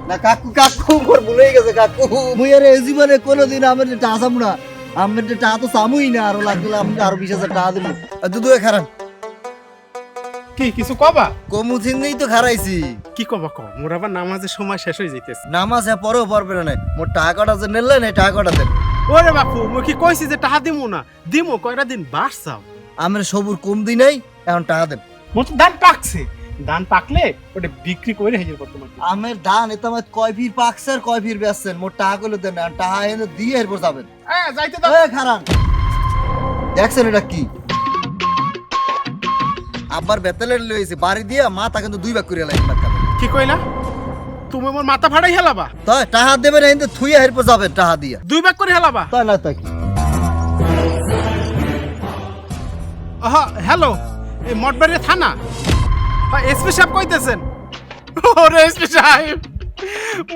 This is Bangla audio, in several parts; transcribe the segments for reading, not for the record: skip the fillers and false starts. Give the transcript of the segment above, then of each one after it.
না কাকু কাকু মোর ভুলে গেছে কাকু মুই আর এই জীবনে কোনোদিন আমার টাকা চামু না আমার টাকা তো চামুই না আরো লাগলে আমি আরো 20,000 টাকা দেবো দুদু খারান কি কিছু কবা কমু চিন্নেই তো খারাইছি কি কবা কও মোর আবার নামাজের সময় শেষ হয়ে যাইতেছে নামাজ পরেও পারবে না মোর টাকাটা যে নিলেন এই টাকাটা দেন ওরে বাপু মই কি কইছি যে টাকা দিমু না দিমু কয়টা দিন বাস চাও আমার সবুর কম দিই নাই এখন টাকা দেন মোর তো ধান পাকছে ধান পাকলে ওটা বিক্রি করে হেজে কর তোমাকে আমের ধান এটা আমার কয় ফির পাকছে আর কয় ফির বেচছেন মোর টাকা গুলো দেন এখন টাকা এনে দিয়ে এরপর যাবেন যাইতে দাও খারান দেখছেন এটা কি আবার বেতালের লইছে বাড়ি দিয়া মাথা কিন্তু 2 ভাগ করে লাগবে কি কইলা তুমি মোর মাথা ফাড়াই হেলাবা তাই টাকা দেবেন এনে থুইয়া এরপর যাবেন টাকা দিয়া 2 ভাগ করে হেলাবা তাই না তাই কি হ্যালো এই মঠবাড়ি থানা এসপি সাহেব কইতেছেন ওরে এসপি সাহেব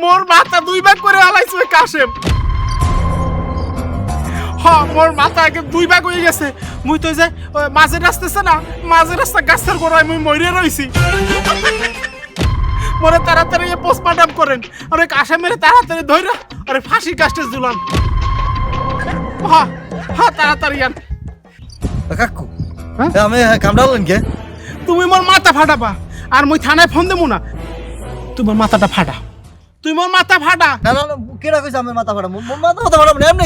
মোর মাথা 2 ভাগ করে হালাইছে ওই কাশেম মোর মাথা আগে 2 ভাগ হয়ে গেছে মুই তো যে মাঝের রাস্তা আছে না মাঝের রাস্তা গাছের গোড়ায় মুই মরে রইছি মোরে তাড়াতাড়ি পোস্টমর্টম করেন আর ওই কাশেমের তাড়াতাড়ি ধইরা আরে ফাঁসি কাস্টে ঝুলান তাড়াতাড়ি আন কাকু আমি কামড়ালেন কে তুমি মোর মাথা ফাটাবা আর মুই থানায় ফোন দেবো না তোমার মাথাটা ফাটা তুই মোর মাথা ফাটা না না কেডা কইছে আমার মাথা ফাটা মোর মাথা ফাটা না এমনি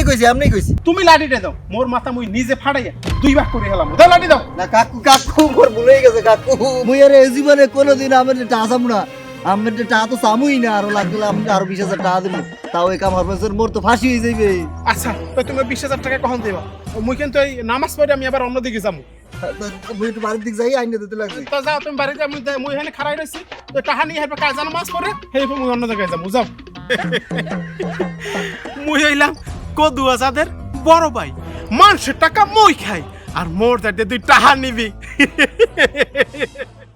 কইছি তুমি লাঠিটা দাও মোর মাথা মুই নিজে ফাটাইয়া 2 ভাগ করে হেলাম দাও লাঠি দাও না কাকু কাকু মোর ভুলে গেছে কাকু মুই আর এই জীবনে কোনোদিন আমার টাকা চামু না আমার টাকা তো চামুই না আরো লাগলে আমি আরো 20,000 টাকা দেবো তাও এই কাম হরবেন মোর তো ফাঁসি হয়ে যাইবে আচ্ছা তো তুমি 20,000 টাকা কখন দেবা মুই কিন্তু এই নামাজ পড়ে আমি আবার অন্যদিকে যাবো মুই একটু বাড়ির দিকে যাই আইনে দিতে লাগবে তো যাও তুমি বাড়িতে মুই এখানে খাড়াই রইছি তো টাকা নিয়ে হেবে কাজ নামাজ পড়ে হেই মুই অন্য জায়গায় যাবো যাও মুই হইলাম কদু আজাদের বড় ভাই মানুষের টাকা মই খাই আর মোর দাঁড়িয়ে 2 টাকা নিবি